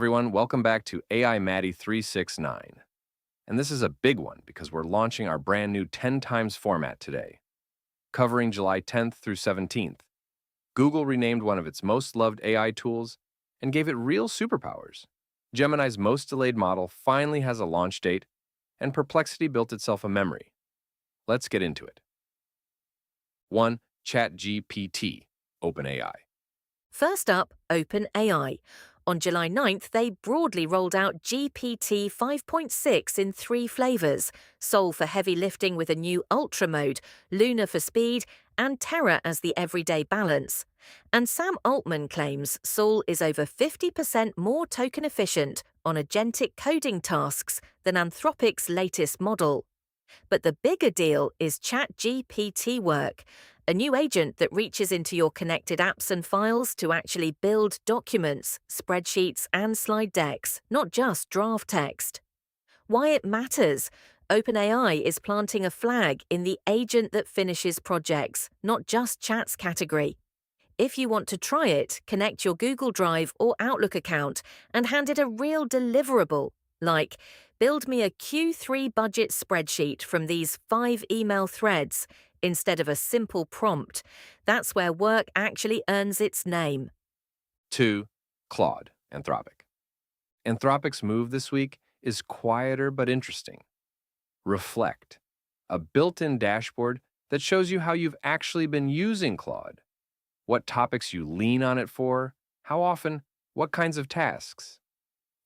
Everyone, welcome back to AI Maddie 369. And this is a big one because we're launching our brand new 10 times format today, covering July 10th through 17th. Google renamed one of its most loved AI tools and gave it real superpowers. Gemini's most delayed model finally has a launch date, and Perplexity built itself a memory. Let's get into it. 1. ChatGPT, OpenAI. First up, OpenAI. On July 9th, they broadly rolled out GPT-5.6 in 3 flavors: Soul for heavy lifting with a new Ultra mode, Lunar for speed, and Terra as the everyday balance. And Sam Altman claims Soul is over 50% more token efficient on agentic coding tasks than Anthropic's latest model. But the bigger deal is ChatGPT Work, a new agent that reaches into your connected apps and files to actually build documents, spreadsheets, and slide decks, not just draft text. Why it matters? OpenAI is planting a flag in the agent that finishes projects, not just chats category. If you want to try it, connect your Google Drive or Outlook account and hand it a real deliverable, like, build me a Q3 budget spreadsheet from these 5 email threads, instead of a simple prompt. That's where work actually earns its name. 2. Claude, Anthropic. Anthropic's move this week is quieter but interesting. Reflect, a built-in dashboard that shows you how you've actually been using Claude, what topics you lean on it for, how often, what kinds of tasks,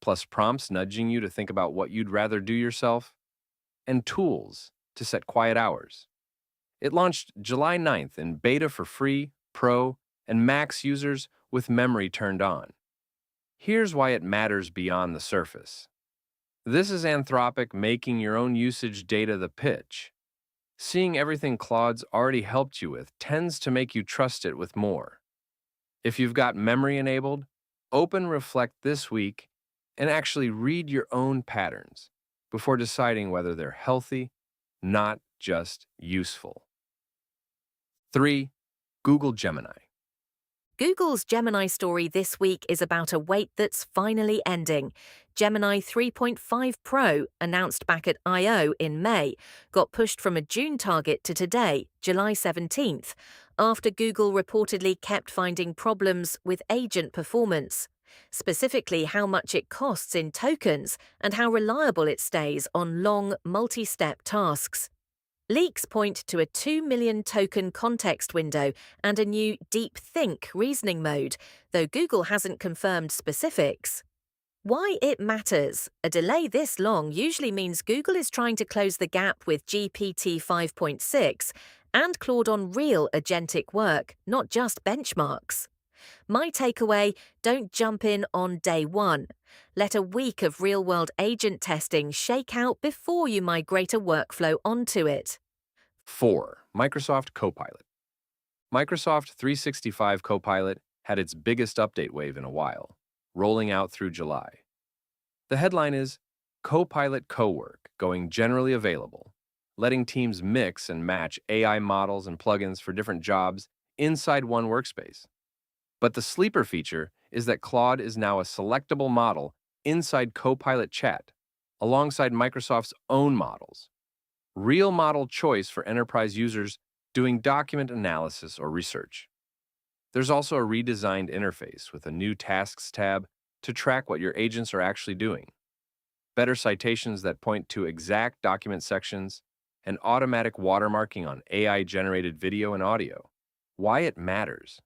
plus prompts nudging you to think about what you'd rather do yourself, and tools to set quiet hours. It launched July 9th in beta for free, pro, and max users with memory turned on. Here's why it matters beyond the surface. This is Anthropic making your own usage data the pitch. Seeing everything Claude's already helped you with tends to make you trust it with more. If you've got memory enabled, open Reflect this week and actually read your own patterns before deciding whether they're healthy, not just useful. 3. Google Gemini. Google's Gemini story this week is about a wait that's finally ending. Gemini 3.5 Pro, announced back at I.O. in May, got pushed from a June target to today, July 17th, after Google reportedly kept finding problems with agent performance, specifically how much it costs in tokens and how reliable it stays on long, multi-step tasks. Leaks point to a 2 million token context window and a new Deep Think reasoning mode, though Google hasn't confirmed specifics. Why it matters? A delay this long usually means Google is trying to close the gap with GPT 5.6 and Claude on real agentic work, not just benchmarks. My takeaway: don't jump in on day one. Let a week of real-world agent testing shake out before you migrate a workflow onto it. 4. Microsoft Copilot. Microsoft 365 Copilot had its biggest update wave in a while, rolling out through July. The headline is Copilot Cowork going generally available, letting teams mix and match AI models and plugins for different jobs inside one workspace. But the sleeper feature is that Claude is now a selectable model inside Copilot Chat, alongside Microsoft's own models. Real model choice for enterprise users doing document analysis or research. There's also a redesigned interface with a new Tasks tab to track what your agents are actually doing, better citations that point to exact document sections, and automatic watermarking on AI-generated video and audio. Why it matters?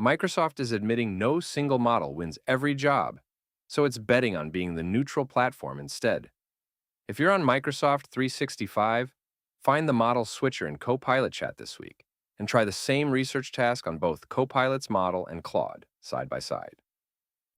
Microsoft is admitting no single model wins every job, so it's betting on being the neutral platform instead. If you're on Microsoft 365, find the model switcher in Copilot Chat this week and try the same research task on both Copilot's model and Claude, side by side.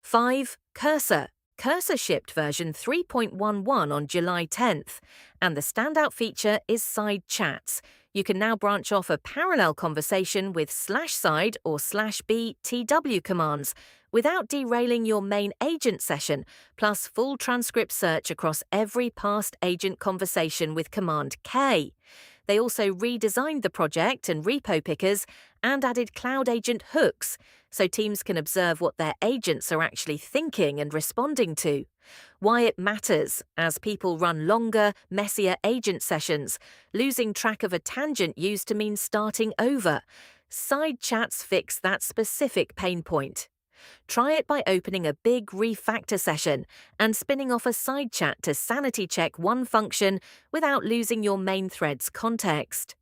5. Cursor. Cursor shipped version 3.11 on July 10th, and the standout feature is side chats. You can now branch off a parallel conversation with /side or /b TW commands without derailing your main agent session, plus full transcript search across every past agent conversation with Command K. They also redesigned the project and repo pickers, and added cloud agent hooks so teams can observe what their agents are actually thinking and responding to. Why it matters as people run longer, messier agent sessions, losing track of a tangent used to mean starting over. Side chats fix that specific pain point. Try it by opening a big refactor session and spinning off a side chat to sanity check one function without losing your main thread's context.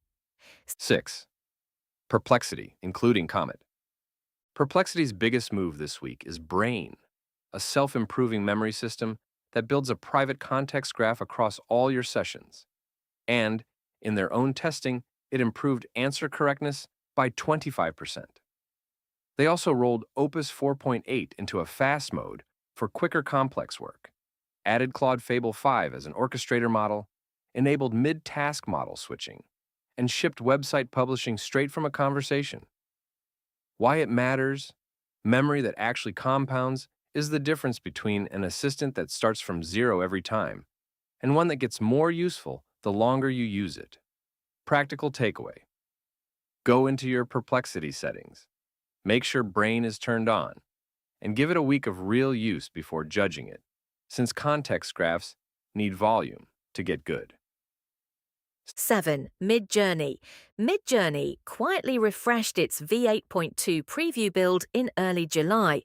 6. Perplexity, including Comet. Perplexity's biggest move this week is Brain, a self-improving memory system that builds a private context graph across all your sessions. And, in their own testing, it improved answer correctness by 25%. They also rolled Opus 4.8 into a fast mode for quicker complex work, added Claude Fable 5 as an orchestrator model, enabled mid-task model switching, and shipped website publishing straight from a conversation. Why it matters? Memory that actually compounds is the difference between an assistant that starts from zero every time and one that gets more useful the longer you use it. Practical takeaway. Go into your Perplexity settings. Make sure Brain is turned on, and give it a week of real use before judging it, since context graphs need volume to get good. 7. Midjourney. Midjourney quietly refreshed its v8.2 preview build in early July,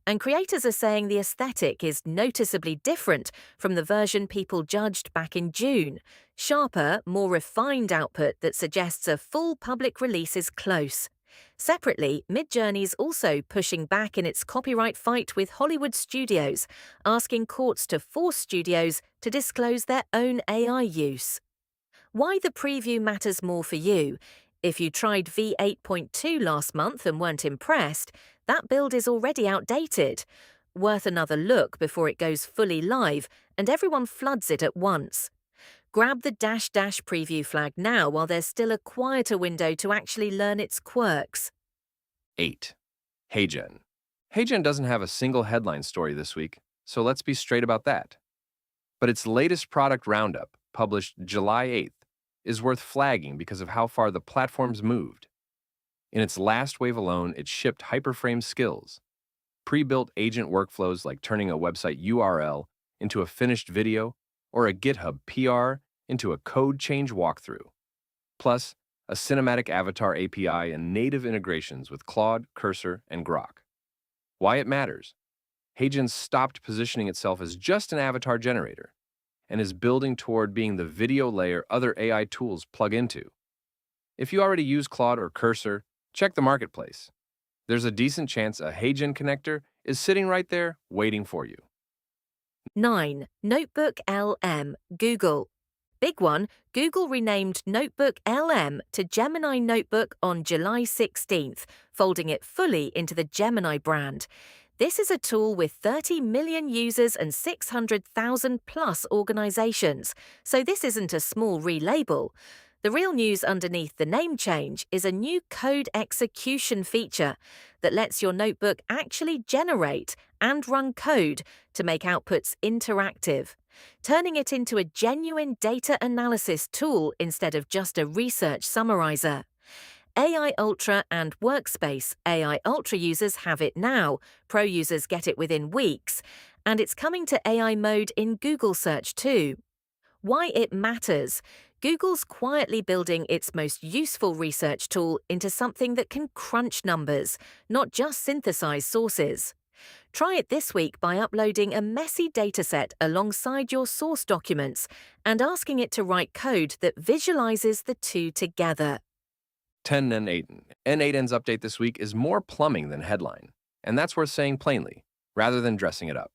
and creators are saying the aesthetic is noticeably different from the version people judged back in June. Sharper, more refined output that suggests a full public release is close. Separately, Midjourney's also pushing back in its copyright fight with Hollywood studios, asking courts to force studios to disclose their own AI use. Why the preview matters more for you. If you tried v8.2 last month and weren't impressed, that build is already outdated. Worth another look before it goes fully live and everyone floods it at once. Grab the -- preview flag now while there's still a quieter window to actually learn its quirks. 8. HeyGen. HeyGen doesn't have a single headline story this week, so let's be straight about that. But its latest product roundup, published July 8th, is worth flagging because of how far the platform's moved. In its last wave alone, it shipped hyperframe skills, pre-built agent workflows like turning a website URL into a finished video or a GitHub PR into a code change walkthrough, plus a cinematic avatar API and native integrations with Claude, Cursor, and Grok. Why it matters? HeyGen stopped positioning itself as just an avatar generator and is building toward being the video layer other AI tools plug into. If you already use Claude or Cursor, check the marketplace. There's a decent chance a HeyGen connector is sitting right there waiting for you. 9. NotebookLM, Google. Big one, Google renamed NotebookLM to Gemini Notebook on July 16th, folding it fully into the Gemini brand. This is a tool with 30 million users and 600,000 plus organizations, so this isn't a small relabel. The real news underneath the name change is a new code execution feature that lets your notebook actually generate and run code to make outputs interactive, turning it into a genuine data analysis tool instead of just a research summarizer. AI Ultra and Workspace AI Ultra users have it now, Pro users get it within weeks, and it's coming to AI mode in Google Search too. Why it matters. Google's quietly building its most useful research tool into something that can crunch numbers, not just synthesize sources. Try it this week by uploading a messy dataset alongside your source documents and asking it to write code that visualizes the two together. 10 N8N. N8N's update this week is more plumbing than headline, and that's worth saying plainly, rather than dressing it up.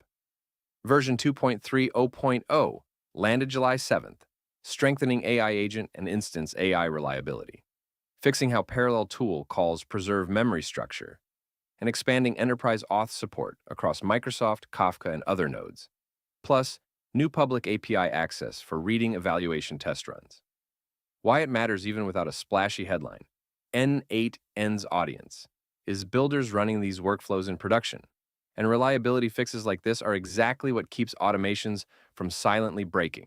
Version 2.30.0 landed July 7th, strengthening AI agent and instance AI reliability, fixing how parallel tool calls preserve memory structure, and expanding enterprise auth support across Microsoft, Kafka, and other nodes, plus new public API access for reading evaluation test runs. Why it matters even without a splashy headline. N8N's audience is builders running these workflows in production, and reliability fixes like this are exactly what keeps automations from silently breaking.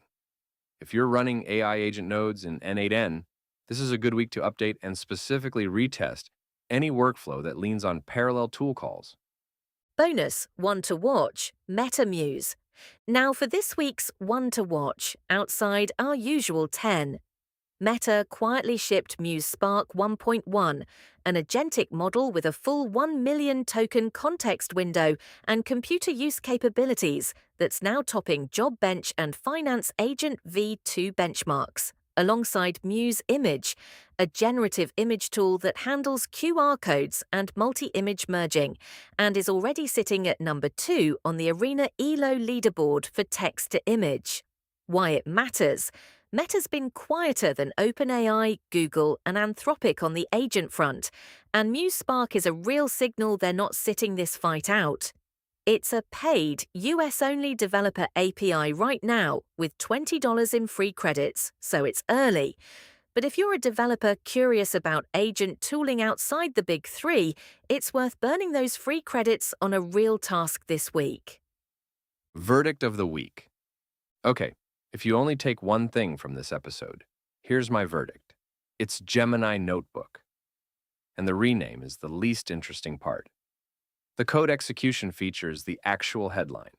If you're running AI agent nodes in N8N, this is a good week to update and specifically retest any workflow that leans on parallel tool calls. Bonus, one to watch, Meta Muse. Now for this week's one to watch, outside our usual 10. Meta quietly shipped Muse Spark 1.1, an agentic model with a full 1 million token context window and computer use capabilities that's now topping JobBench and Finance Agent V2 benchmarks, alongside Muse Image, a generative image tool that handles QR codes and multi-image merging, and is already sitting at number 2 on the Arena ELO leaderboard for text-to-image. Why it matters? Meta's been quieter than OpenAI, Google, and Anthropic on the agent front, and Muse Spark is a real signal they're not sitting this fight out. It's a paid, US-only developer API right now with $20 in free credits, so it's early. But if you're a developer curious about agent tooling outside the big three, it's worth burning those free credits on a real task this week. Verdict of the week. Okay, if you only take one thing from this episode, here's my verdict. It's Gemini Notebook. And the rename is the least interesting part. The code execution feature is the actual headline.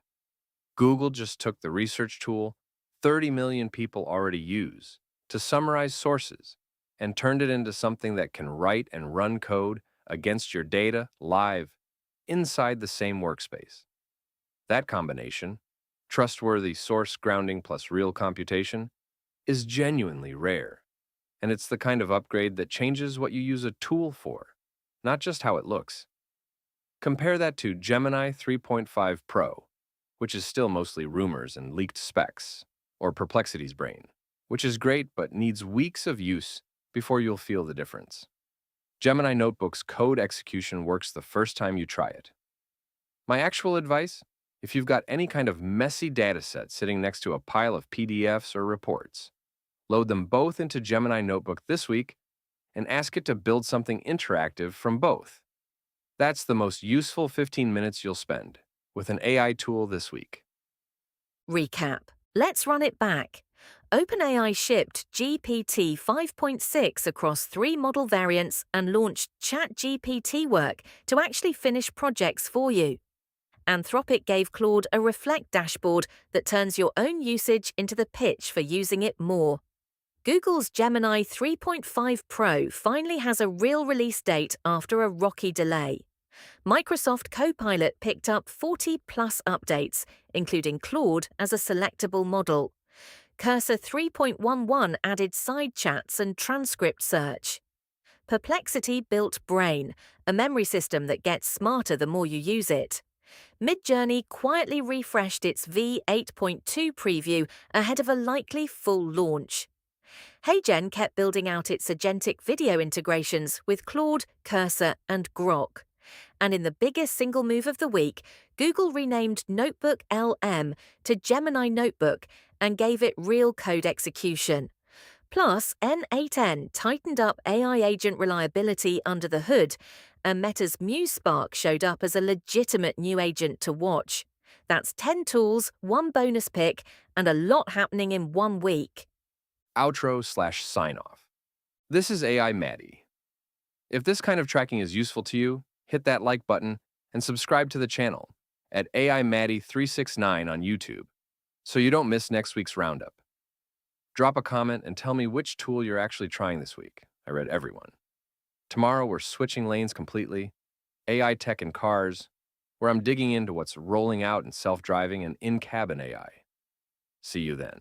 Google just took the research tool 30 million people already use to summarize sources and turned it into something that can write and run code against your data live inside the same workspace. That combination, trustworthy source grounding plus real computation, is genuinely rare. And it's the kind of upgrade that changes what you use a tool for, not just how it looks. Compare that to Gemini 3.5 Pro, which is still mostly rumors and leaked specs, or Perplexity's brain, which is great but needs weeks of use before you'll feel the difference. Gemini Notebook's code execution works the first time you try it. My actual advice? If you've got any kind of messy dataset sitting next to a pile of PDFs or reports, load them both into Gemini Notebook this week and ask it to build something interactive from both. That's the most useful 15 minutes you'll spend with an AI tool this week. Recap. Let's run it back. OpenAI shipped GPT 5.6 across 3 model variants and launched ChatGPT Work to actually finish projects for you. Anthropic gave Claude a Reflect dashboard that turns your own usage into the pitch for using it more. Google's Gemini 3.5 Pro finally has a real release date after a rocky delay. Microsoft Copilot picked up 40-plus updates, including Claude as a selectable model. Cursor 3.11 added side chats and transcript search. Perplexity built Brain, a memory system that gets smarter the more you use it. Midjourney quietly refreshed its V8.2 preview ahead of a likely full launch. HeyGen kept building out its agentic video integrations with Claude, Cursor, and Grok. And in the biggest single move of the week, Google renamed NotebookLM to Gemini Notebook and gave it real code execution. Plus, N8N tightened up AI agent reliability under the hood, and Meta's Muse Spark showed up as a legitimate new agent to watch. That's 10 tools, 1 bonus pick, and a lot happening in 1 week. Outro/sign-off. This is AI Maddie. If this kind of tracking is useful to you, hit that like button and subscribe to the channel at AI Maddie 369 on YouTube so you don't miss next week's roundup. Drop a comment and tell me which tool you're actually trying this week. I read everyone. Tomorrow we're switching lanes completely, AI tech in cars, where I'm digging into what's rolling out in self-driving and in-cabin AI. See you then.